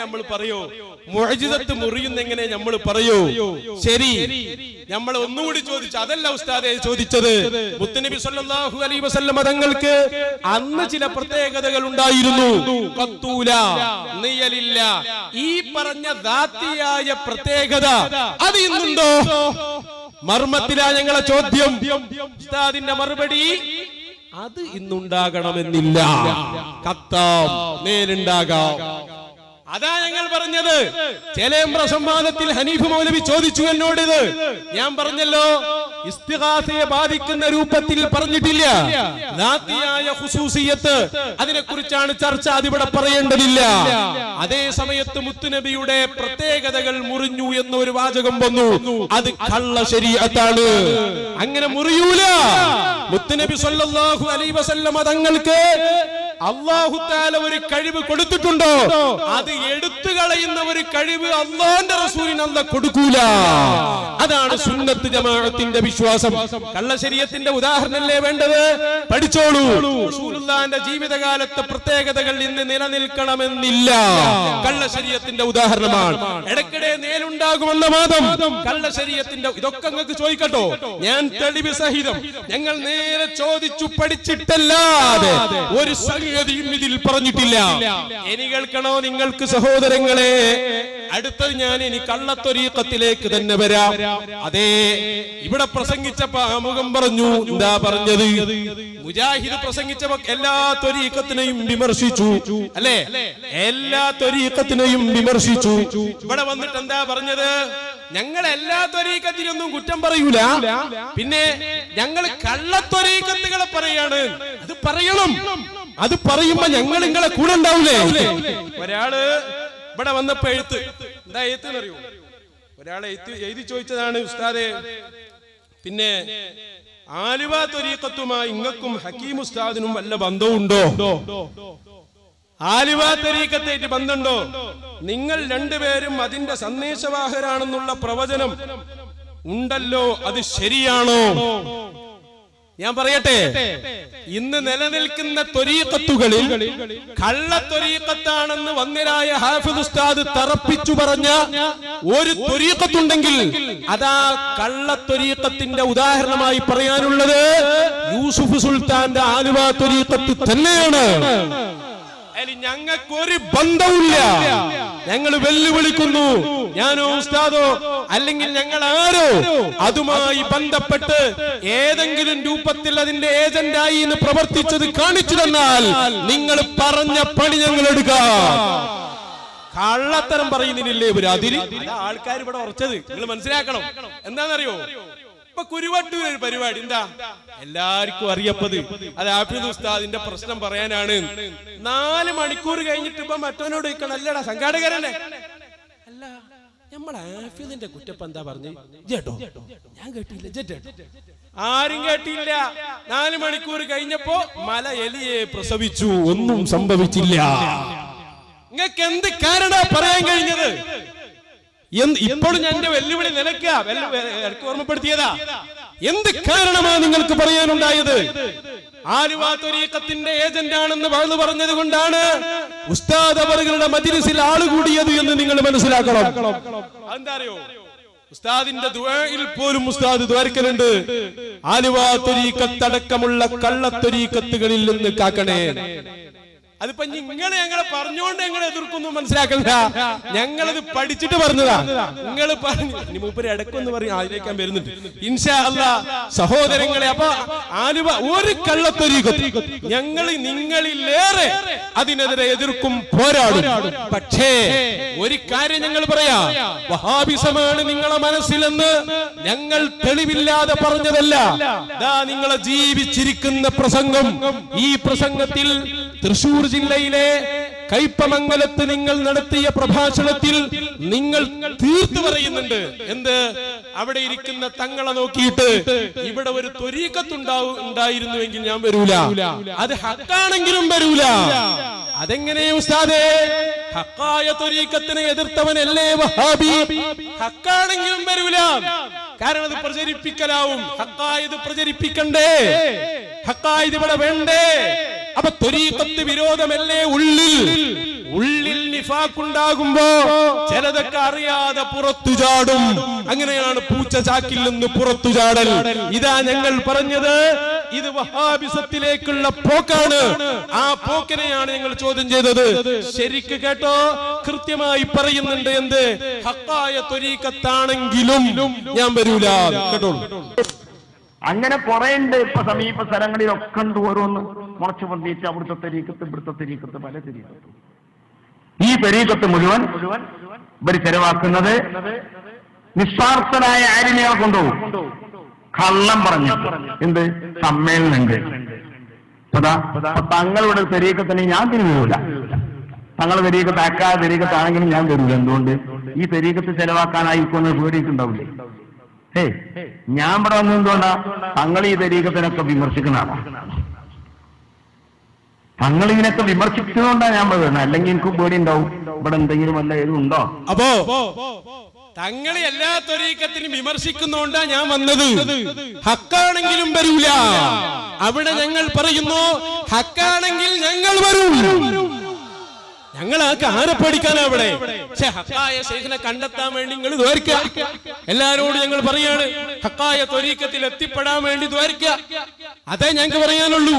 നമ്മൾ പറയോ? മുഅ്ജിസത്ത് മുറിയുന്ന എങ്ങനെ നമ്മൾ പറയോ? ശരി, നമ്മൾ ഒന്നുകൂടി ചോദിച്ചു. അതല്ല ഉസ്താദെ ചോദിച്ചത്. മുത്തുനബി സല്ലല്ലാഹു അലൈഹി വസല്ലം തങ്ങൾക്ക് അന്ന് ചില പ്രത്യേകതകൾ ഉണ്ടായിരുന്നു. ഖത്തൂല, നിയലില്ല. ഈ പറഞ്ഞ ദാത്തിയായ പ്രത്യേകത അത് ഇന്നുണ്ടോ? മർമ്മത്തിലാ ഞങ്ങളെ ചോദ്യം. ഉസ്താദിന്റെ മറുപടി അത് ഇന്നുണ്ടാകണമെന്നില്ല. കത്താം, നേരുണ്ടാകാം. അതാ ഞങ്ങൾ പറഞ്ഞത്. ചേലേമ്പ്ര സംവാദത്തിൽ ഹനീഫ് മൗലവി ചോദിച്ചു എന്നോട്. ഇത് ഞാൻ പറഞ്ഞല്ലോ, ഇസ്തിഗാസയെ ബാധിക്കുന്ന രൂപത്തിൽ പറഞ്ഞിട്ടില്ല. ദാത്തിയായ ഖുസൂസിയത്ത്, അതിനെക്കുറിച്ചാണ് ചർച്ച. അതിവിടെ പറയേണ്ടതില്ല. അതേ സമയത്ത് മുത്തുനബിയുടെ പ്രത്യേകതകൾ മുറിഞ്ഞു എന്നൊരു വാചകം വന്നു. അത് കള്ള ശരീഅത്താണ്. അങ്ങനെ മുറിയൂല. മുത്തുനബി സല്ലല്ലാഹു അലൈഹി വസല്ലം തങ്ങൾക്ക് അല്ലാഹു തആല ഒരു കഴിവ് കൊടുത്തിട്ടുണ്ടോ? അത് എടുത്തു കളയുന്ന ഒരു കഴിവ് അല്ലാഹുവിന്റെ റസൂലിന് അല്ലാഹു കൊടുക്കൂല. അതാണ് സുന്നത്ത് ജമാഅത്തിന്റെ വിശ്വാസം. കള്ള ശരീഅത്തിന്റെ ഉദാഹരണമല്ലേ വേണ്ടത്? പഠിച്ചോളൂ. റസൂലുള്ളാഹിന്റെ ജീവിതകാലത്തെ പ്രത്യേകതകൾ ഇന്ന് നിലനിൽക്കണമെന്നില്ല. കള്ള ശരീഅത്തിന്റെ ഉദാഹരണമാണ്. ഇടയ്ക്കിടെ നേലുണ്ടാകുമെന്ന വാദം കള്ള ശരീഅത്തിന്റെ. ഇതൊക്കെ നിങ്ങൾക്ക് ചോദിക്കട്ടോ, ഞാൻ തെളിവ് സഹിതം. ഞങ്ങൾ നേരെ ചോദിച്ചു പഠിച്ചിട്ടല്ലാതെ ഒരു സംഗതിയും ഇതിൽ പറഞ്ഞിട്ടില്ല. ഇനി കേൾക്കണോ നിങ്ങൾക്ക് സഹോദരങ്ങളെ? അടുത്തത് ഞാൻ ഇനി കള്ളത്വരീഖത്തിലേക്ക് തന്നെ വരാം. അതെ, ഇവിടെ പ്രസംഗിച്ചപ്പോ ആമുഖം പറഞ്ഞു. എന്താ പറഞ്ഞത്? മുജാഹിദ് പ്രസംഗിച്ചപ്പോ എല്ലാ ത്വരീഖത്തിനെയും വിമർശിച്ചു, അല്ലെ? എല്ലാ ത്വരീഖത്തിനെയും വിമർശിച്ചു. ഇവിടെ വന്നിട്ട് എന്താ പറഞ്ഞത്? ഞങ്ങൾ എല്ലാ ത്വരീഖത്തിനൊന്നും കുറ്റം പറയൂല, പിന്നെ ഞങ്ങൾ കള്ളത്വരീഖത്തുകളെ പറയാണ്. അത് പറയണം. അത് പറയുമ്പോ ഞങ്ങൾ നിങ്ങളെ കൂടെ ഉണ്ടാവൂലേ? ഒരാള് ഇവിടെ വന്നപ്പോ എഴുത്ത്, എന്താ എഴുത്ത് എന്നറിയോ? ഒരാളെ എഴുതി ചോദിച്ചതാണ്, ഉസ്താദെ, പിന്നെ ആലുവ ത്വരീഖത്തുമായി ഇങ്ങക്കും ഹക്കീം ഉസ്താദിനും വല്ല ബന്ധമുണ്ടോ? ആലുവ ത്വരീഖത്തായിട്ട് ബന്ധമുണ്ടോ? നിങ്ങൾ രണ്ടുപേരും അതിന്റെ സന്ദേശവാഹകരാണെന്നുള്ള പ്രവചനം ഉണ്ടല്ലോ, അത് ശരിയാണോ? ഞാൻ പറയട്ടെ, ഇന്ന് നിലനിൽക്കുന്ന ത്വരീഖത്തുകളിൽ കള്ള ത്വരീഖത്താണെന്ന് വന്യരായ ഹാഫിദ് ഉസ്താദ് തറപ്പിച്ചു പറഞ്ഞ ഒരു ത്വരീഖത്തുണ്ടെങ്കിൽ അതാ കള്ള ത്വരീഖത്തിന്റെ ഉദാഹരണമായി പറയാനുള്ളത് യൂസുഫ് സുൽത്താന്റെ ആലുവ ത്വരീഖത്ത് തന്നെയാണ്. ഞങ്ങൾക്കൊരു ബന്ധമില്ല. ഞങ്ങൾ വെല്ലുവിളിക്കുന്നു, ഞാനോ ഉസ്താദോ അല്ലെങ്കിൽ ഞങ്ങൾ ആരോ അതുമായി ബന്ധപ്പെട്ട് ഏതെങ്കിലും രൂപത്തിൽ അതിന്റെ ഏജന്റായി എന്ന് പ്രവർത്തിച്ചത് കാണിച്ചു തന്നാൽ നിങ്ങൾ പറഞ്ഞ പണി ഞങ്ങൾ എടുക്കാം. കള്ളത്തരം പറയുന്നില്ലേ ഇവര്? അതിൽ ആൾക്കാർ ഇവിടെ ഉറച്ചത് നിങ്ങൾ മനസ്സിലാക്കണം. എന്താണെന്നറിയോ? ഇപ്പൊ കുരുവട്ടൂർ ഒരു പരിപാടി, എന്താ എല്ലാവർക്കും അറിയപ്പത്, അത് ഹാഫിദ് ഉസ്താദിന്റെ പ്രശ്നം പറയാനാണ്. 4 മണിക്കൂർ കഴിഞ്ഞിട്ട് ഇപ്പൊ മറ്റവനോട് ചോദിക്കണം, അല്ലടാ സംഘാടകരല്ലേ, അല്ല നമ്മളെ ഹാഫിദിന്റെ കുറ്റപ്പം എന്താ പറഞ്ഞു? ജേട്ടോ ഞാൻ കേട്ടില്ല, ജേട്ടോ ആരും കേട്ടില്ല. 4 മണിക്കൂർ കഴിഞ്ഞപ്പോ മല എലിയെ പ്രസവിച്ചു, ഒന്നും സംഭവിച്ചില്ല. നിങ്ങൾക്ക് എന്ത് കാരണ പറയാൻ കഴിഞ്ഞത്? ഇപ്പോഴും ഞാൻ എന്റെ വെല്ലുവിളി നിലയ്ക്ക് ഓർമ്മപ്പെടുത്തിയതാ. എന്ത് കാരണമാണ് നിങ്ങൾക്ക് പറയാനുണ്ടായത്? ആലുവ ത്വരീഖത്തിന്റെ ഏജന്റാണെന്ന് പറഞ്ഞത് കൊണ്ടാണ് ഉസ്താദ് അവരുടെ മജ്‌ലിസിൽ ആള് കൂടിയത് എന്ന് നിങ്ങൾ മനസ്സിലാക്കണം. എന്താ അറിയോ? ഉസ്താദിന്റെ ദുആയിൽ പോലും ഉസ്താദ് ദ്വാരക്കലുണ്ട്, ആലുവ ത്വരീഖത്തടക്കമുള്ള കള്ളത്വരീഖത്തുകളിൽ നിന്ന് കാക്കണേ. അതിപ്പോ നിങ്ങൾ ഞങ്ങളെ പറഞ്ഞുകൊണ്ട് ഞങ്ങൾ എതിർക്കുന്നു മനസ്സിലാക്കണ്ട. ഞങ്ങളത് പഠിച്ചിട്ട് പറഞ്ഞതാ. നിങ്ങൾ പറഞ്ഞു ഇനി മൂപ്പര് ഇടക്കൊന്ന് പറയും, അതിലേക്കാൻ വരുന്നുണ്ട് ഇൻഷാ അല്ലാഹ് സഹോദരങ്ങളെ. അപ്പൊ ആലുവ ഒരു കള്ളത്വരീഖത്ത് ഞങ്ങൾ നിങ്ങളിലേറെ അതിനെതിരെ എതിർക്കും, പോരാടും. പക്ഷേ ഒരു കാര്യം ഞങ്ങൾ പറയാം, വഹാബിസമാണ് നിങ്ങളെ മനസ്സിലെന്ന് ഞങ്ങൾ തെളിവില്ലാതെ പറഞ്ഞതല്ല. ദാ നിങ്ങളെ ജീവിച്ചിരിക്കുന്ന പ്രസംഗം. ഈ പ്രസംഗത്തിൽ തൃശൂർ ജില്ലയിലെ കയ്പമംഗലത്ത് നിങ്ങൾ നടത്തിയ പ്രഭാഷണത്തിൽ നിങ്ങൾ തീർത്തു പറയുന്നുണ്ട്. എന്ത്? അവിടെ ഇരിക്കുന്ന തങ്ങളെ നോക്കിയിട്ട് ഇവിടെ ഒരു ത്വരീഖത്തുണ്ടായിരുന്നുവെങ്കിൽ ഞാൻ വരൂല, അത് ഹക്കാണെങ്കിലും വരൂല. അതെങ്ങനെ ഉസ്താദേ? ഹക്കായ ത്വരീഖത്തിനെ എതിർത്തവനല്ലേ വഹാബി? ഹക്കാണെങ്കിലും വരൂല, കാരണം അത് പ്രചരിപ്പിക്കലാവും. ഹക്കായത് പ്രചരിപ്പിക്കണ്ടേ? ഹക്കായത് ഇവിടെ വേണ്ടേ? അപ്പൊ ത്വരീഖത്ത് വിരോധമല്ലേ ഉള്ളിൽ നിഫാഖുണ്ടാകുമ്പോ ചിലതൊക്കെ അറിയാതെ പുറത്തു ചാടും. അങ്ങനെയാണ് പൂച്ച ചാക്കിൽ നിന്ന് പുറത്തു ചാടൽ. ഇതാ ഞങ്ങൾ പറഞ്ഞത്, ഇത് വഹാബിസത്തിലേക്കുള്ള പോക്കാണ്. ആ പോക്കിനെയാണ് ഞങ്ങൾ ചോദ്യം ചെയ്തത്. ശരിക്ക് കേട്ടോ, കൃത്യമായി പറയുന്നുണ്ട്. എന്ത് ഹക്കായ ത്വരീഖത്താണെങ്കിലും ഞാൻ വരൂല. കേട്ടോ, അങ്ങനെ കുറെ ഉണ്ട്. ഇപ്പൊ സമീപ സ്ഥലങ്ങളിലൊക്കെ ഉണ്ട് ഓരോന്ന് മുളച്ചു പൊന്തിച്ച് അവിടുത്തെ തെരീക്കത്ത് ഇവിടുത്തെ തെരീക്കത്ത് പല തെരീക്കത്തും. ഈ തെരീക്കത്ത് മുഴുവൻ ഇവർ ചെലവാക്കുന്നത് നിസ്വാർത്ഥനായ ആരിനെയെ കൊണ്ടുപോകും. കള്ളം പറഞ്ഞു എന്ത് സമ്മേളനമുണ്ട്. തങ്ങളുടെ തെരീക്കത്തിന് ഞാൻ തിരിഞ്ഞൂല. തങ്ങൾ തെരീക്കത്ത് അക്കാതെ തെരീക്കത്താണെങ്കിലും ഞാൻ തരൂല. എന്തുകൊണ്ട്? ഈ തെരീക്കത്ത് ചെലവാക്കാനായിക്കൊന്ന് പേടിയിട്ടുണ്ടാവില്ലേ? ഞാൻ ഇവിടെ വന്നത് എന്തുകൊണ്ടാ? തങ്ങൾ ഈ തെരീക്കത്തിനൊക്കെ വിമർശിക്കുന്നതാണ്. തങ്ങൾ ഇതിനൊക്കെ വിമർശിക്കുന്നതുകൊണ്ടാണ് ഞാൻ പറയുന്നത്. അല്ലെങ്കിൽ എനിക്ക് പേടി ഉണ്ടാവും, ഇവിടെ എന്തെങ്കിലും വല്ല ഏതും ഉണ്ടോ. അപ്പോ തങ്ങൾ എല്ലാ ത്വരീഖത്തിനും വിമർശിക്കുന്നോണ്ടാ ഞാൻ വന്നത്. ഹക്കാണെങ്കിലും വരൂല. അവിടെ ഞങ്ങൾ പറയുന്നു, ഹക്കാണെങ്കിൽ ഞങ്ങൾ വരൂ. ഞങ്ങൾ ആരെ പേടിക്കാനാ അവിടെ? പക്ഷെ ഹക്കായ ശൈഖിനെ കണ്ടെത്താൻ വേണ്ടി നിങ്ങൾ ദ്വാരിക്കുക. എല്ലാരോടും ഞങ്ങൾ പറയാണ്, ഹക്കായ ത്വരീഖത്തിൽ എത്തിപ്പെടാൻ വേണ്ടി ദ്വാരിക്കുക. അതേ ഞങ്ങൾക്ക് പറയാനുള്ളൂ.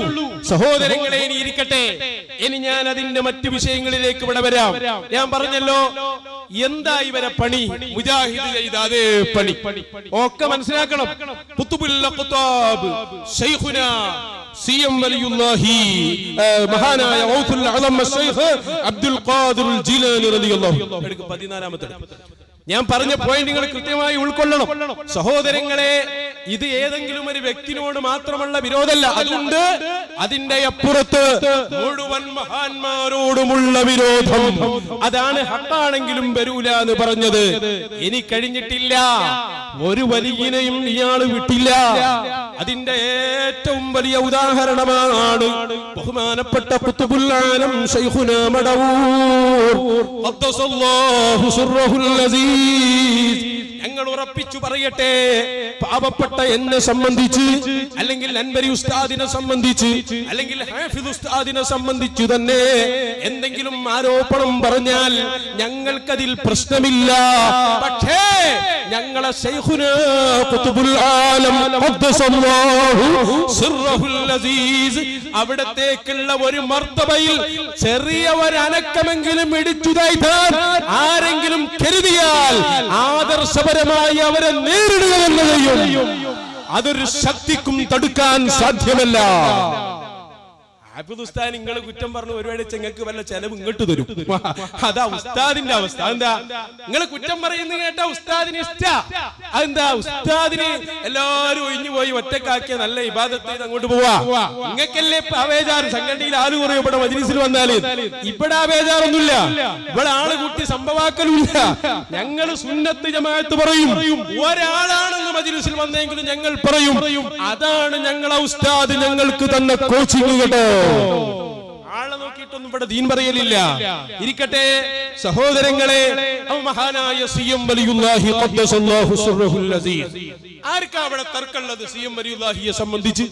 സഹോദരങ്ങളെ, ഇനി ഇരിക്കട്ടെ. ഇനി ഞാൻ അതിന്റെ മറ്റു വിഷയങ്ങളിലേക്ക് ഇവിടെ വരാം. ഞാൻ പറഞ്ഞല്ലോ, എന്താ ഇവരെ പണി? മുജാഹിദ് ചെയ്ത അതേ പണി ഒക്കെ മനസ്സിലാക്കണം. ഖുത്ബുൽ ഖുത്താബ് ശൈഖുനാ സിയം വലിയുല്ലാഹി മഹാനായ ഔസുൽ അലം ശൈഖ് അബ്ദുൽ ഖാദിർ ജിലാനി റളിയല്ലാഹു അൻഹു 14ാമത്തെ. ഞാൻ പറഞ്ഞ പോയിന്റ് നിങ്ങൾ കൃത്യമായി ഉൾക്കൊള്ളണം. സഹോദരങ്ങളെ, ഇത് ഏതെങ്കിലും ഒരു വ്യക്തിനോട് മാത്രമുള്ള വിരോധമല്ല. അതുകൊണ്ട് അതിന്റെ അപ്പുറത്ത് മുഴുവൻ മഹാന്മാരോടുമുള്ള വിരോധം. അതാണ് ഹക്കാണെങ്കിലും വരൂല എന്ന് പറഞ്ഞത്. ഇനി കഴിഞ്ഞിട്ടില്ല, ഒരു വലിയനെയും ഇയാൾ വിട്ടില്ല. അതിന്റെ ഏറ്റവും വലിയ ഉദാഹരണമാണ് ബഹുമാനപ്പെട്ട ഖുത്ബുൽ ആലം ശൈഖുനാ മടവൂർ ഖദ്ദസല്ലാഹു സിർറഹുൽ അസീസ്. ഞങ്ങൾ ഉറപ്പിച്ചു പറയട്ടെ, പാവപ്പെട്ട എന്നെ സംബന്ധിച്ച്, അല്ലെങ്കിൽ അൻവരി ഉസ്താദിനെ സംബന്ധിച്ച്, അല്ലെങ്കിൽ ഹാഫിദ് ഉസ്താദിനെ സംബന്ധിച്ചു തന്നെ എന്തെങ്കിലും ആരോപണം പറഞ്ഞാൽ ഞങ്ങൾക്കതിൽ പ്രശ്നമില്ല. പക്ഷേ ഞങ്ങളെ ശൈഖുനാ ഖുത്ബുൽ ആലം ഖദ്ദസല്ലാഹു സിർറഹുൽ അസീസ് അവിടത്തേക്കുള്ള ഒരു മർത്തബയിൽ ചെറിയ ഒരു അനക്കമെങ്കിലും ഇടിച്ചു താഴ്ത്താൻ ആരെങ്കിലും കരുതിയാൽ ആദർശപരമായി അവരെ നേരിടുക എന്നതെയും അതൊരു ശക്തിക്കും തടുക്കാൻ സാധ്യമല്ല. ഹാഫിദ് ഉസ്താദ് നിങ്ങൾ കുറ്റം പറഞ്ഞു ഒരുപാട് ചെങ്ങൾക്ക് വല്ല ചെലവ് ഇങ്ങോട്ട് തരും. അതാ ഉസ്താദിന്റെ അവസ്ഥ. എന്താ നിങ്ങൾ കുറ്റം പറയുന്ന കേട്ടാ ഉസ്താദിന് ഇഷ്ട. അതെന്താ? ഉസ്താദിന് എല്ലാരും ഒഴിഞ്ഞു പോയി ഒറ്റക്കാക്കിയ നല്ല ഇബാദത്ത് ചെയ്ത് അങ്ങോട്ട് പോവാ. നിങ്ങൾക്കല്ലേ ഇപ്പൊ ആവേജാറ്. സംഘടനയിൽ ആള് കുറയും ഇവിടെ മജ്‌ലിസിൽ വന്നാല്. ഇവിടെ ആവേജാറൊന്നുമില്ല. ഇവിടെ ആള് കൂട്ടി സംഭവാക്കലുമില്ല. ഞങ്ങൾ സുന്നത്ത് ജമാഅത്ത് പറയും. ഒരാളാണെന്ന് മജ്‌ലിസിൽ വന്നെങ്കിലും ഞങ്ങൾ പറയും, അതാണ് ഞങ്ങളെ ഉസ്താദ് ഞങ്ങൾക്ക് തന്ന കോച്ചിങ് കേട്ടോ. ആളെ നോക്കിയിട്ടൊന്നും ഇവിടെ ദീൻ പറയലില്ല. ഇരിക്കട്ടെ സഹോദരങ്ങളെ, മഹാനായ സിയം വലിയുല്ലാഹി ഖദ്ദസല്ലാഹു സിർറഹുൽ അസീസ്. ആർക്കാ അവിടെ തർക്കമുള്ളത്? സിയം വലിയുല്ലാഹിയെ സംബന്ധിച്ച്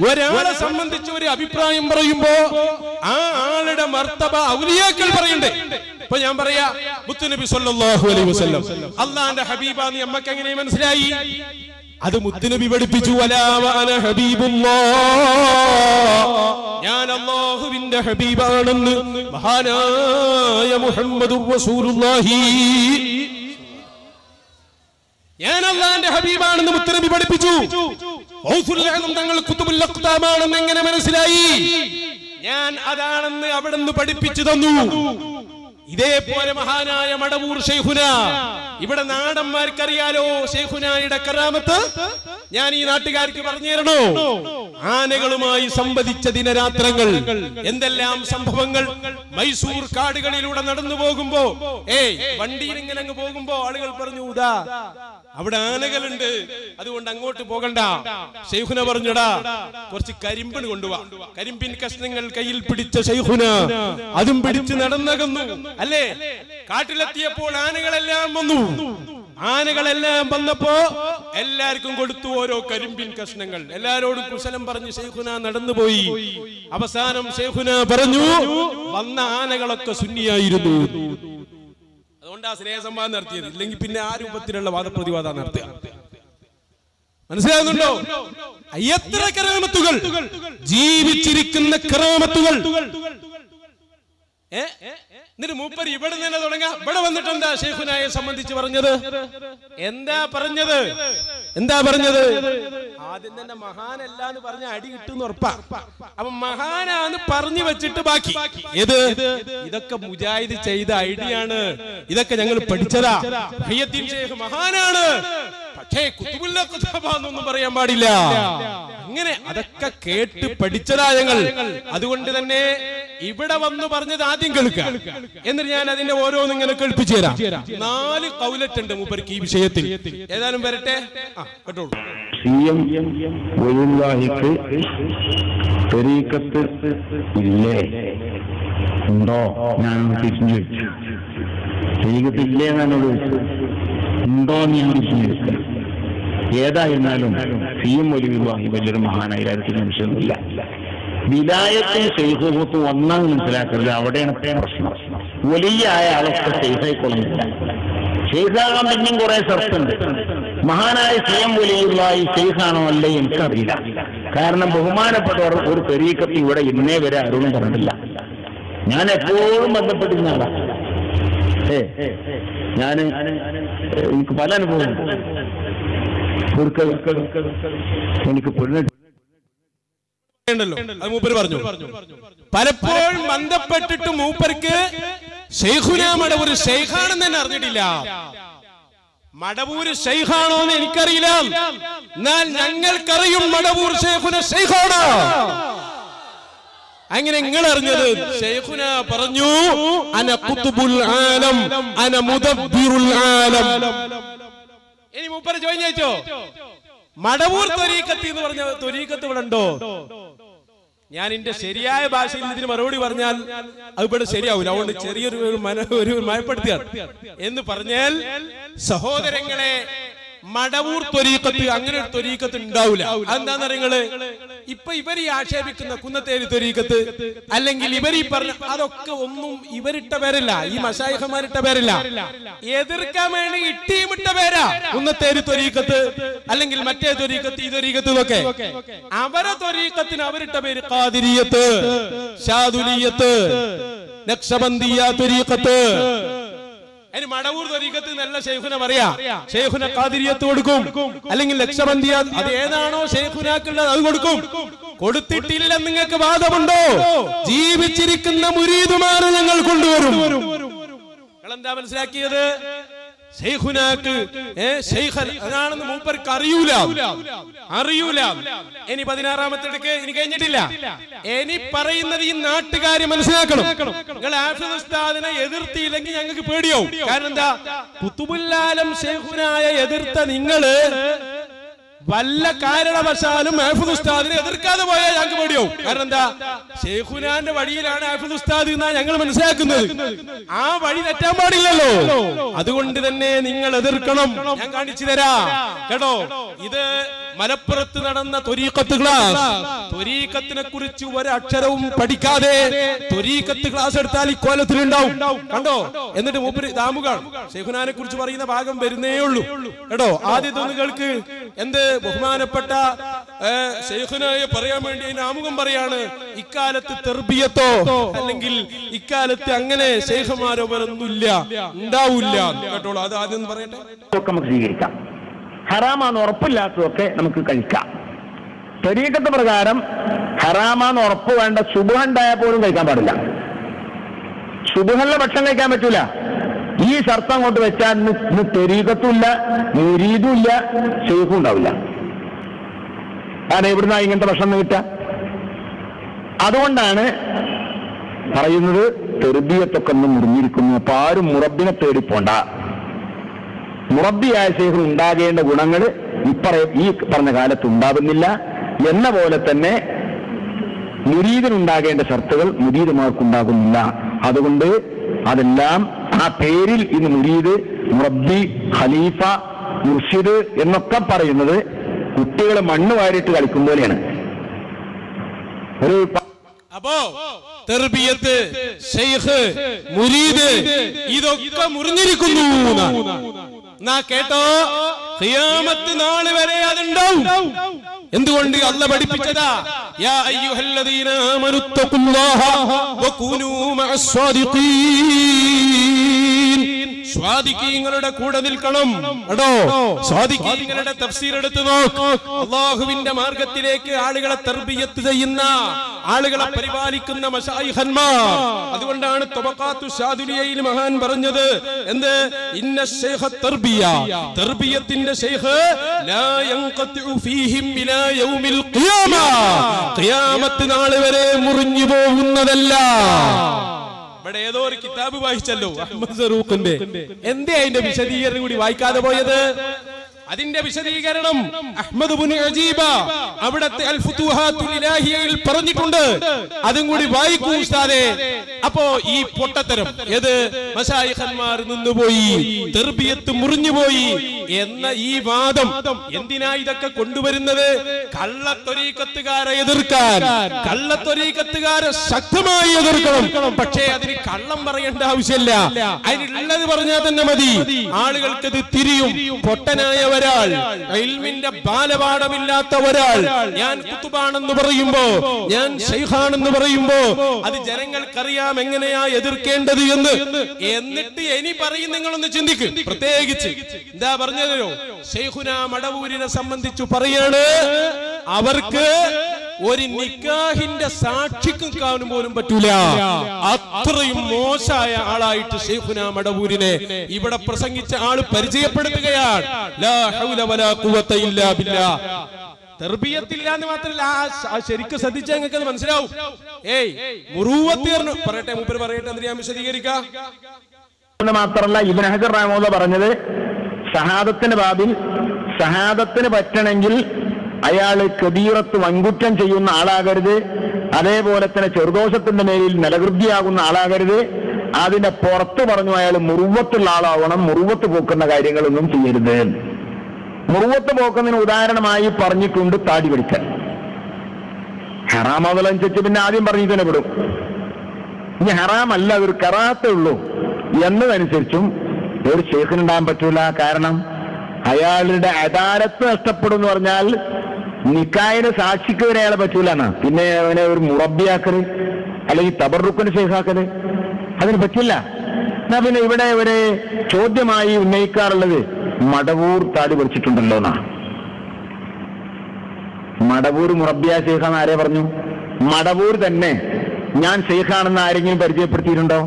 ഒരാളെ സംബന്ധിച്ച് ഒരു അഭിപ്രായം പറയുമ്പോ ആ ആളുടെ മർത്തബ ഔലിയാക്കൾ പറയണ്ടേ? ഇപ്പൊ ഞാൻ പറയാ, മുത്തുനബി സല്ലല്ലാഹു അലൈഹി വസല്ലം അല്ലാഹുവിന്റെ ഹബീബാന്ന് നമ്മക്ക് എങ്ങനെ മനസ്സിലായി? അത് മുത്തുനബി പഠിപ്പിച്ചു. ഞാൻ അല്ലാഹുവിന്റെ ഹബീബാണെന്ന് മഹാനായ മുഹമ്മദുർ റസൂലുള്ളാഹി, ഞാൻ അല്ലാഹുവിന്റെ ഹബീബാണെന്ന് മുത്തുനബി പഠിപ്പിച്ചു. ഔസുൽ അഅ്ലം തങ്ങൾ ഖുത്ബുൽ അഖ്താമാണെന്ന് എങ്ങനെ മനസ്സിലായി? ഞാൻ അതാണെന്ന് അവിടുന്ന് പഠിപ്പിച്ചു തന്നു. ഇതേപോലെ മഹാനായ മടവൂർ ശൈഖുന, ഇവിടെ നാടന്മാർക്കറിയാലോ ശൈഖുനായുടെ കറാമത്ത്. ഞാൻ ഈ നാട്ടുകാർക്ക് പറഞ്ഞു തരണോ? ആനകളുമായി സംവദിച്ച ദിനരാത്രങ്ങൾ, എന്തെല്ലാം സംഭവങ്ങൾ. മൈസൂർ കാടുകളിലൂടെ നടന്നു പോകുമ്പോ വണ്ടിയിൽ ഇങ്ങനെ അങ്ങ് പോകുമ്പോ ആളുകൾ പറഞ്ഞു, ഇതാ അവിടെ ആനകളുണ്ട്, അതുകൊണ്ട് അങ്ങോട്ട് പോകണ്ട. ശൈഖുന പറഞ്ഞടാ, കുറച്ച് കരിമ്പിന് കൊണ്ടുപോവാ. കരിമ്പിൻ കഷ്ണങ്ങൾ കയ്യിൽ പിടിച്ച ശൈഖുന അതും പിടിച്ച് നടന്നകന്നു. അല്ലേ? കാട്ടിലെത്തിയപ്പോൾ ആനകളെല്ലാം വന്നു. ആനകളെല്ലാം വന്നപ്പോ എല്ലാവർക്കും കൊടുത്തു ഓരോ കരിമ്പിൻ കഷ്ണങ്ങൾ. എല്ലാരോടും കുശലം പറഞ്ഞ് ശൈഖുന നടന്നുപോയി. അവസാനം ശൈഖുന പറഞ്ഞു, വന്ന ആനകളൊക്കെ സുന്നിയായിരുന്നു. അതുകൊണ്ടാ സ്നേഹസംവാദം നടത്തിയത്. ഇല്ലെങ്കിൽ പിന്നെ ആ രൂപത്തിലുള്ള വാദപ്രതിവാദം നടത്തുക. മനസ്സിലാകുന്നുണ്ടോ? എത്ര കറാമത്തുകൾ, ജീവിച്ചിരിക്കുന്ന കറാമത്തുകൾ. എന്നിട്ട് മൂപ്പർ ഇവിടെ തന്നെ തുടങ്ങാം. ഇവിടെ വന്നിട്ട് എന്താ ശൈഖുനായെ സംബന്ധിച്ച് പറഞ്ഞത്? എന്താ പറഞ്ഞത്? ആദ്യം തന്നെ മഹാനല്ല എന്ന് പറഞ്ഞ അടി കിട്ടുന്ന ഉറപ്പാ. അപ്പൊ മഹാനാന്ന് പറഞ്ഞു വെച്ചിട്ട് ബാക്കി ഏത്? ഇതൊക്കെ മുജാഹിദ് ചെയ്ത ഐഡിയാണ്, ഇതൊക്കെ ഞങ്ങൾ പഠിച്ചതാ. മുഹയ്യദ്ദീൻ ശൈഖ് മഹാനാണ്, പക്ഷേ കുതുബുല്ല കുതുബാന്നൊന്നും പറയാൻ പാടില്ല. അങ്ങനെ അതൊക്കെ കേട്ട് പഠിച്ചതാ ഞങ്ങൾ. അതുകൊണ്ട് തന്നെ ഇവിടെ വന്നു പറഞ്ഞത് ആദ്യം കേൾക്കുക, എന്നിട്ട് ഞാൻ അതിന്റെ ഓരോന്നും ഇങ്ങനെ കേൾപ്പിച്ചു തരാം. 4 കൗലറ്റുണ്ട് മൂപ്പർക്ക് ഈ വിഷയത്തിൽ. ഏതായാലും വരട്ടെ, കേട്ടോളൂ. ഇല്ലേ ഉണ്ടോ? ഞാൻ തിരിഞ്ഞു വെച്ചു. ശരീരത്തില്ലേ എന്നോട് വെച്ചു. ഉണ്ടോ എന്ന് ഞാൻ തിരിഞ്ഞു വെച്ചു. ഏതായിരുന്നാലും സിയം വലിയ വലിയൊരു മഹാനായ കാര്യത്തിൽ നിമിഷമൊന്നുമില്ല. വിലായത്തിന് ശൈഖൂത്ത് ഒന്നാമത് മനസ്സിലാക്കരുത്. അവിടെയാണ് പ്രശ്നം. വലിയ ആയ ആളൊക്കെ ശൈഖായിക്കൊള്ളുന്നില്ല. ശൈഖാകാൻ പിന്നെയും കുറെ ഷർത്തുണ്ട്. മഹാനായ സിയം വലിയുള്ള ഈ ശൈഖാണോ അല്ലേ എനിക്കറിയില്ല. കാരണം ബഹുമാനപ്പെട്ടവർ ഒരു തരീഖത്ത് ഇവിടെ ഇന്നേ വരെ ആരോടും പറഞ്ഞിട്ടില്ല. ഞാൻ എപ്പോഴും ബന്ധപ്പെട്ടിരുന്ന ആളാണ്. എനിക്ക് പല അനുഭവമുണ്ട്. എനിക്ക് പലപ്പോഴും ബന്ധപ്പെട്ടിട്ട് മൂപ്പർക്ക് ശൈഖുന മടവൂര് ശൈഖാണെന്ന് തന്നെ അറിഞ്ഞിട്ടില്ല. മടവൂര് ശൈഖാണോ എന്ന് എനിക്കറിയില്ല, എന്നാൽ ഞങ്ങൾക്കറിയും മടവൂർ ശൈഖുന ശൈഖാണ്. അങ്ങനെ നിങ്ങൾ അറിഞ്ഞത്? ശൈഖുന പറഞ്ഞു, അന ഖുതുബുൽ ആലം അന മുദബ്ബിറുൽ ആലം. ഇനി മൂപ്പര് ചോദിച്ചോ, മടവൂർ ത്വരീഖത്ത് എന്ന് പറഞ്ഞ ത്വരീഖത്ത് ഇവിടെ ഉണ്ടോ? ഞാൻ എന്റെ ശരിയായ ഭാഷയിൽ ഇതിന് മറുപടി പറഞ്ഞാൽ അത് ഇവിടെ ശരിയാവില്ല. അതുകൊണ്ട് ചെറിയൊരു മയപ്പെടുത്തിയാണ് എന്ന് പറഞ്ഞാൽ, സഹോദരങ്ങളെ, മടവൂർ ത്വരീഖത്ത് അങ്ങനെ ഒരു ത്വരീഖത്ത് ഉണ്ടാവില്ല. അതെന്താന്ന് നിങ്ങള് ഇപ്പൊ ഇവർ ഈ ആക്ഷേപിക്കുന്ന കുന്നത്തേരി ത്വരീഖത്ത് അല്ലെങ്കിൽ ഇവർ ഈ പറഞ്ഞ അതൊക്കെ ഒന്നും ഇവരിട്ട പേരല്ല, ഈ മശായിഖമാരിട്ട പേരല്ല. എതിർക്കാൻ വേണ്ടി ഇട്ടീമിട്ട പേരാ കുന്നത്തേരി ത്വരീഖത്ത് അല്ലെങ്കിൽ മറ്റേ ത്വരീഖത്ത്, ഈ ത്വരീഖത്ത് എന്നൊക്കെ. അവരെ ത്വരീഖത്തിന് അവരിട്ട പേര് ഖാദിരിയത്ത്, ശാദുലിയത്ത്, നഖ്ശബന്ദിയ ത്വരീഖത്ത്. അതിന് മടവൂർ ത്വരീഖത്ത് നല്ല ശൈഖുന പറയാ, ശൈഖുന ഖാദിരിയത്ത് കൊടുക്കും, അല്ലെങ്കിൽ നഖ്ശബന്ദിയ, അത് ഏതാണോ ശൈഖുനാക്കുള്ളത് അത് കൊടുക്കും. കൊടുത്തിട്ടില്ല നിങ്ങൾക്ക് വാദമുണ്ടോ? ജീവിച്ചിരിക്കുന്ന മുരീദുമാരെ ഞങ്ങൾ കൊണ്ടുവരും. നിങ്ങളെന്താ മനസ്സിലാക്കിയത്? ശൈഖുനാക്ക് അതാണെന്ന് മൂപ്പർക്ക് അറിയൂല. ഇനി 16ാമത്തെ എടുക്ക്, ഇനി കഴിഞ്ഞിട്ടില്ല. ഇനി പറയുന്നത് ഈ നാട്ടുകാരെ മനസ്സിലാക്കണം. നിങ്ങൾ ഹാഫിദ് ഉസ്താദിനെ എതിർത്തിയില്ലെങ്കിൽ ഞങ്ങൾക്ക് പേടിയാവും. കാരണം എന്താ? ഖുതുബുൽ ആലം ശൈഖുനായ എതിർത്ത നിങ്ങള് വല്ല കാരണവശാലും ഹാഫിദ് ഉസ്താദിനെ എതിർക്കാതെ പോയാൽ ഞങ്ങൾക്ക് പേടിയാവും. കാരണം എന്താ? ശൈഖുനാന്റെ വഴിയിലാണ് ഹാഫിദ് ഉസ്താദ് എന്നാ ഞങ്ങൾ മനസ്സിലാക്കുന്നത്. ആ വഴി തെറ്റാൻ പാടില്ലല്ലോ. അതുകൊണ്ട് തന്നെ നിങ്ങൾ എതിർക്കണം. ഞാൻ കാണിച്ചു തരാം കേട്ടോ. ഇത് മലപ്പുറത്ത് നടന്ന ത്വരീഖത്ത് ക്ലാസ്. ത്വരീഖത്തിനെ കുറിച്ച് ഒരക്ഷരവും പഠിക്കാതെ ത്വരീഖത്ത് ക്ലാസ് എടുത്താൽ ഇക്കോലത്തിലുണ്ടാവും. കണ്ടോ? എന്നിട്ട് മൂപ്പര് ദാമുകൾ ശൈഖുനാനെ കുറിച്ച് പറയുന്ന ഭാഗം വരുന്നേ ഉള്ളൂ കേട്ടോ. ആദ്യത്തെ ഒന്ന് കേൾക്ക്. എന്ത് ബഹുമാനപ്പെട്ട ശൈഖുനായെ പറയാൻ വേണ്ടി അതിന് ആമുഖം പറയാണ്, ഇക്കാലത്ത് തെർബിയത്തോ അല്ലെങ്കിൽ ഇക്കാലത്ത് അങ്ങനെ ശൈഖുമാരോ ഒന്നുമില്ല, ഉണ്ടാവില്ല കേട്ടോളൂ. അത് ആദ്യം പറയട്ടെ. ഹറാമാന്ന് ഉറപ്പില്ലാത്തതൊക്കെ നമുക്ക് കഴിക്കാം. ത്വരീഖത്ത് പ്രകാരം ഹറാമാന്ന് ഉറപ്പ് വേണ്ട സുബ്ഹ ഉണ്ടായാൽ പോലും കഴിക്കാൻ പാടില്ല. സുബ്ഹുള്ള ഭക്ഷണം കഴിക്കാൻ പറ്റൂല. ഈ ഷർത്ത് അങ്ങോട്ട് വെച്ചാൽ ഇന്ന് ത്വരീഖത്തും ഇല്ല, മുരീദും ഇല്ല, ശൈഖും ഉണ്ടാവില്ല. കാരണം എവിടുന്നാ ഇങ്ങനത്തെ ഭക്ഷണം കിട്ടുക? അതുകൊണ്ടാണ് പറയുന്നത് തെർബിയത്തൊക്കെ ഒന്ന് മുറിഞ്ഞിരിക്കുന്നു. അപ്പൊ ആരും മുറബിനെ തേടിപ്പോണ്ട. മുറബിയായ ശൈഖ് ഉണ്ടാകേണ്ട ഗുണങ്ങൾ ഈ പറഞ്ഞ കാലത്ത് ഉണ്ടാകുന്നില്ല. എന്ന പോലെ തന്നെ മുരീദിനുണ്ടാകേണ്ട ഷർത്തുകൾ മുരീദുമാർക്കുണ്ടാകുന്നില്ല. അതുകൊണ്ട് അതെല്ലാം ആ പേരിൽ ഇന്ന് മുരീദ്, മുറബ്ബി, ഖലീഫ, മുർഷിദ് എന്നൊക്കെ പറയുന്നത് കുട്ടികൾ മണ്ണ് വാരിയിട്ട് കളിക്കും പോലെയാണ്. ഒരു അപ്പോ തർബിയത്ത്, ശൈഖ്, മുരീദ് ഇതൊക്കെ മുറിഞ്ഞിരിക്കുന്നു. കേട്ടോ, ഖിയാമത്ത് നാൾ വരെ അതുണ്ടാവും. എന്തുകൊണ്ട്? അല്ലാഹു പഠിപ്പിച്ചതാ, യാ അയ്യുഹല്ലദീന ആമനു തഖുല്ലാഹ വകൂനൂ മഅസ് സ്വാദിഖീൻ. സ്വാദിഖീങ്ങളുടെ കൂടെ നിൽക്കണം കേട്ടോ. സ്വാദിഖീങ്ങളുടെ തഫ്സീർ എടുത്തു നോക്ക്. അല്ലാഹുവിന്റെ മാർഗത്തിലേക്ക് ആളുകളെ തർബിയത്ത് ചെയ്യുന്ന, ആളുകളെ പരിപാലിക്കുന്ന മശായിഖന്മാർ. അതുകൊണ്ടാണ് തബഖാത്തു ശാദുലിയയിൽ മഹാൻ പറഞ്ഞത് എന്ത്? ഇന്ന ശൈഖ തർബിയ, തർബിയത്തിന്റെ ശൈഖ് ലാ യൻഖതിഉ ഫീഹിം ഇലാ യൗമിൽ ഖിയാമ, ഖിയാമത്ത് നാൾ വരെ മുറിഞ്ഞു പോകുന്നതല്ല. ഇവിടെ ഏതോ ഒരു കിതാബ് വായിച്ചല്ലോ അഹ്മദ് സറൂഖിന്റെ. എന്തേ അതിന്റെ വിശദീകരണം കൂടി വായിക്കാതെ പോയത്? അതിന്റെ വിശദീകരണം അഹ്മദ് ഇബ്നു അജീബ അവിടത്തെ അൽ ഫുതുഹാത്തുൽ ഇലാഹിയയിൽ പറഞ്ഞിട്ടുണ്ട്. അതും കൂടി വായിക്കൂ ഉസ്താദേ. അപ്പോ ഈ പൊട്ടത്തരം ഏത് മശായിഖന്മാർ നിന്നുപോയി, തർബിയത്ത് മുറിഞ്ഞുപോയി എന്ന ഈ വാദം എന്തിനാ ഇതൊക്കെ കൊണ്ടുവരുന്നത്? കള്ളത്വരീഖത്തുകാരെ എതിർക്കാൻ. കള്ളത്വരീഖത്തുകാരെ ശക്തമായി എതിർക്കണം. പക്ഷേ അതിന് കള്ളം പറയേണ്ട ആവശ്യമില്ല. അതിനുള്ളത് പറഞ്ഞാൽ തന്നെ മതി. ആളുകൾക്ക് ഇത് തിരിയും. പൊട്ടനായ ഒരാൾ, ഇൽമിന്റെ ബാലപാഠമില്ലാത്ത ഒരാൾ ഞാൻ കുത്തുബാണെന്ന് പറയുമ്പോ, ഞാൻ ശൈഖാണെന്ന് പറയുമ്പോ അത് ജനങ്ങൾക്കറിയാം എങ്ങനെയാ എതിർക്കേണ്ടത് എന്ന്. എന്നിട്ട് ഇനി പറയും നിങ്ങളൊന്ന് ചിന്തിക്കും. പ്രത്യേകിച്ച് എന്താ പറഞ്ഞതോ, ശൈഖുനാ മടവൂരിനെ സംബന്ധിച്ചു പറയാണ്, അവർക്ക് ഒരു നിക്കാഹിന്റെ സാക്ഷിക്ക് നിൽക്കാനും പോലും പറ്റൂല. അത്രയും മോശമായ ആളായിട്ട് ശൈഖുനാ മടവൂരിനെ ഇവിടെ പ്രസംഗിച്ച ആള് പരിചയപ്പെടുത്തുകയാണ്. ലാ ഹൗല വലാ ഖുവത ഇല്ലാ ബില്ലാഹ്. തർബിയത്തില്ല എന്ന് മാത്രമല്ല, ശരിക്കും ശ്രദ്ധിച്ചാൽ നിങ്ങൾക്ക് അത് മനസ്സിലാവും. മുറൂവത്ത് പറയട്ടെ, മൂപ്പര് പറയട്ടെ, എന്തിനാ ഞാൻ വിശദീകരിക്കാം. മാത്രമല്ല ഇബ്നു ഹജർ റഹ്മത്തുള്ളാഹി പറഞ്ഞത്, ഷഹാദത്തിന്റെ ബാബിൽ ഷഹാദത്തിന് പറ്റണമെങ്കിൽ അയാള് കബീറത്ത് വൻകുറ്റം ചെയ്യുന്ന ആളാകരുത്, അതേപോലെ തന്നെ ചെറുദോഷത്തിന്റെ മേലിൽ നിലകൃതിയാകുന്ന ആളാകരുത്. അതിന്റെ പുറത്ത് പറഞ്ഞു അയാൾ മുറുവത്തുള്ള ആളാവണം. മുറുവത്ത് പോക്കുന്ന കാര്യങ്ങളൊന്നും ചെയ്യരുത്. മുറുവത്ത് പോക്കുന്നതിന് ഉദാഹരണമായി പറഞ്ഞിട്ടുണ്ട് താടി പിടിക്കൽ. ഹറാമാവലനുസരിച്ച് പിന്നെ ആദ്യം പറഞ്ഞു തന്നെ വിടും. ഇനി ഹറാമല്ല, അതൊരു കറാത്തേ ഉള്ളൂ എന്നതനുസരിച്ചും ഒരു ശൈഖിനുണ്ടാകാൻ പറ്റൂല. കാരണം അയാളുടെ അദാലത്ത് നഷ്ടപ്പെടും എന്ന് പറഞ്ഞാൽ നിക്കായിന് സാക്ഷിക്ക് വരെ അയാളെ പറ്റൂലെന്നാ. പിന്നെ അവനെ ഒരു മുറബിയാക്കല് അല്ലെങ്കിൽ തബറുക്കിന് ശൈഖാക്കല് അതിന് പറ്റില്ല. എന്നാ പിന്നെ ഇവിടെ ഒരു ചോദ്യമായി ഉന്നയിക്കാറുള്ളത്, മടവൂർ താടി പിടിച്ചിട്ടുണ്ടല്ലോ എന്നാ. മടവൂർ മുറബിയ ശൈഖാന്ന് ആരെ പറഞ്ഞു? മടവൂർ തന്നെ ഞാൻ ശൈഖാണെന്ന് ആരെങ്കിലും പരിചയപ്പെടുത്തിയിട്ടുണ്ടോ?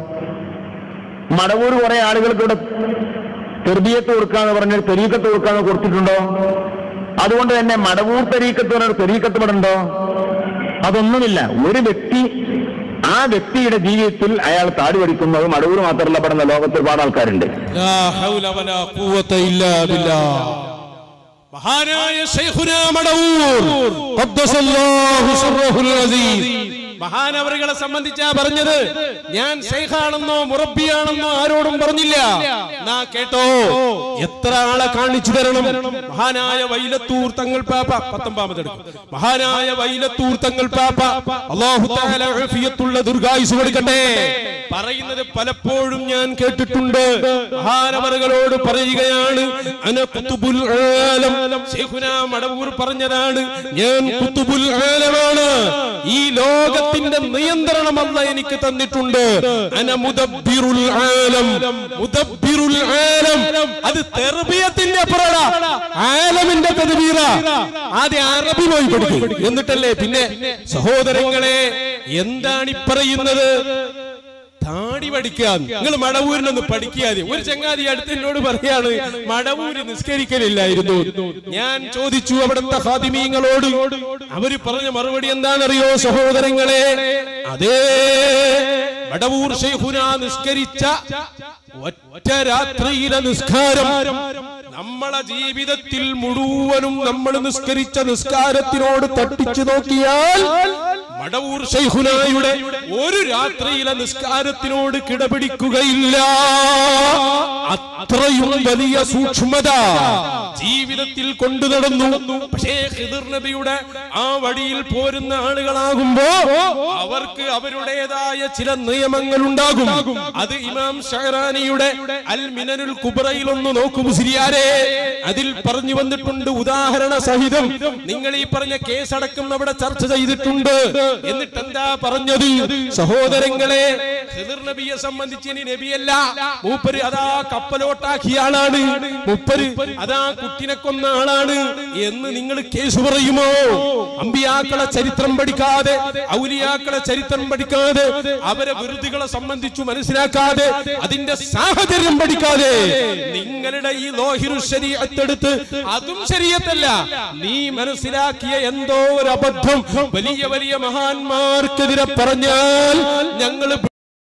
മടവൂർ കുറെ ആളുകൾക്ക് ഇവിടെ തെർബിയത്ത് കൊടുക്കാന്ന് പറഞ്ഞ് തെരീക്കത്ത് കൊടുക്കാന്ന് കൊടുത്തിട്ടുണ്ടോ? അതുകൊണ്ട് തന്നെ മടവൂർ തെരീക്കത്ത് പറഞ്ഞ തെരീക്കത്ത് പെടുണ്ടോ? അതൊന്നുമില്ല. ഒരു വ്യക്തി, ആ വ്യക്തിയുടെ ജീവിതത്തിൽ അയാൾ താടി പഠിക്കുന്നത് മടവൂർ മാത്രമല്ല, പെടുന്ന ലോകത്ത് ഒരുപാട് ആൾക്കാരുണ്ട്. മഹാനായ ശൈഖുനാ മടവൂർ ഖദ്ദസല്ലാഹു സിർറഹുൽ അസീസ് മഹാനവറുകളെ സംബന്ധിച്ചാ പറഞ്ഞത്. ഞാൻ ശൈഖാണെന്നോ മുറബിയാണെന്നോ ആരോടും പറഞ്ഞില്ല. നാ കേട്ടോ, എത്ര ആളെ കാണിച്ചു തരണം. മഹാനായ വൈലത്തൂർ തങ്ങൾ പാപ്പ 19 എടുക്കും. മഹാനായ വൈലത്തൂർ തങ്ങൾ പാപ്പ അല്ലാഹു തആല ആഫിയത്തുള്ള ദീർഘായുസ്സ് കൊടുക്കട്ടെ, പറയുന്നത് പലപ്പോഴും ഞാൻ കേട്ടിട്ടുണ്ട്. മഹാനവറുകളോട് പറയുകയാണ്, അന ഖുതുബുൽ ആലം. ശൈഖുനാ മടവൂർ പറഞ്ഞതാണ്, ഞാൻ ഖുതുബുൽ ആലമാണ്. ഈ ലോകത്തിന്റെ നിയന്ത്രണം അല്ലാഹ് എനിക്ക് തന്നിട്ടുണ്ട്. അന മുദബ്ബിറുൽ ആലം. മുദബ്ബിറുൽ ആലം അത് തർബിയത്തിന്റെ അപ്പുറമാണ്. ആലമിന്റെ തദ്ബീറ. ആദ്യം അറബി പോയി പഠിക്കും, എന്നിട്ടല്ലേ പിന്നെ. സഹോദരങ്ങളെ, എന്താണ് ഈ പറയുന്നത്? താടി പഠിക്കാൻ നിങ്ങൾ മടവൂരിനൊന്ന് പഠിക്കാതെ. ഒരു ചങ്ങാതി അടുത്ത് എന്നോട് പറയാണ്, മടവൂര് നിസ്കരിക്കലില്ലായിരുന്നു. ഞാൻ ചോദിച്ചു അവിടുത്തെ ഖാദിമീങ്ങളോട്, അവര് പറഞ്ഞ മറുപടി എന്താണെന്നറിയോ സഹോദരങ്ങളെ? അതേ, മടവൂർ ശൈഖുനാ നിസ്കരിച്ച ഒറ്റ രാത്രിയിലെ നിസ്കാരം നമ്മളെ ജീവിതത്തിൽ മുഴുവനും നമ്മൾ നിസ്കരിച്ച നിസ്കാരത്തിനോട് തട്ടിച്ചു നോക്കിയാൽ മടവൂർ ശൈഖുനായുടെ ഒരു രാത്രിയിലെ നിസ്കാരത്തിനോട് കിടപിടിക്കുകയില്ല. അത്രയും വലിയ സൂക്ഷ്മത ജീവിതത്തിൽ കൊണ്ടു നടന്നു. പക്ഷേ ഖിദിർ നബിയുടെ ആ വഴിയിൽ പോരുന്ന ആളുകളാകുമ്പോ അവർക്ക് അവരുടേതായ ചില നിയമങ്ങൾ ഉണ്ടാകും. അത് ഇമാം ഷഅറാനിയുടെ അൽ മിനനുൽ കുബ്രയിൽ ഒന്ന് നോക്കൂ മുസ്ലിയാരെ. അതിൽ പറഞ്ഞു വന്നിട്ടുണ്ട് ഉദാഹരണ സഹിതം. നിങ്ങൾ ഈ പറഞ്ഞ കേസടക്കം അവിടെ ചർച്ച ചെയ്തിട്ടുണ്ട്. എന്നിട്ട് എന്താ പറഞ്ഞത്? സഹോദരങ്ങളെ, ഖിദിർ നബിയെ സംബന്ധിച്ച് ഇനി നബിയല്ല, മൂപ്പര് അതാ കപ്പലോട്ടാക്കിയ ആളാണ്, മൂപ്പര് അതാ കുട്ടിനെ കൊന്ന ആളാണ് എന്ന് നിങ്ങൾ കേസ് പറയുമോ? അമ്പിയാക്കളെ ചരിത്രം പഠിക്കാതെ, ഔലിയാക്കളെ ചരിത്രം പഠിക്കാതെ, അവരെ വിരുദ്ധകളെ സംബന്ധിച്ചു മനസ്സിലാക്കാതെ, അതിന്റെ സാഹചര്യം പഠിക്കാതെ നിങ്ങളുടെ ഈ ലോഹിറു ശരീഅത്ത് എടുത്ത് അതും ശരീഅത്തല്ല നീ മനസ്സിലാക്കിയ എന്തോ ഒരു അബദ്ധം വലിയ വലിയ മഹാന്മാർക്കെതിരെ പറഞ്ഞാൽ ഞങ്ങൾ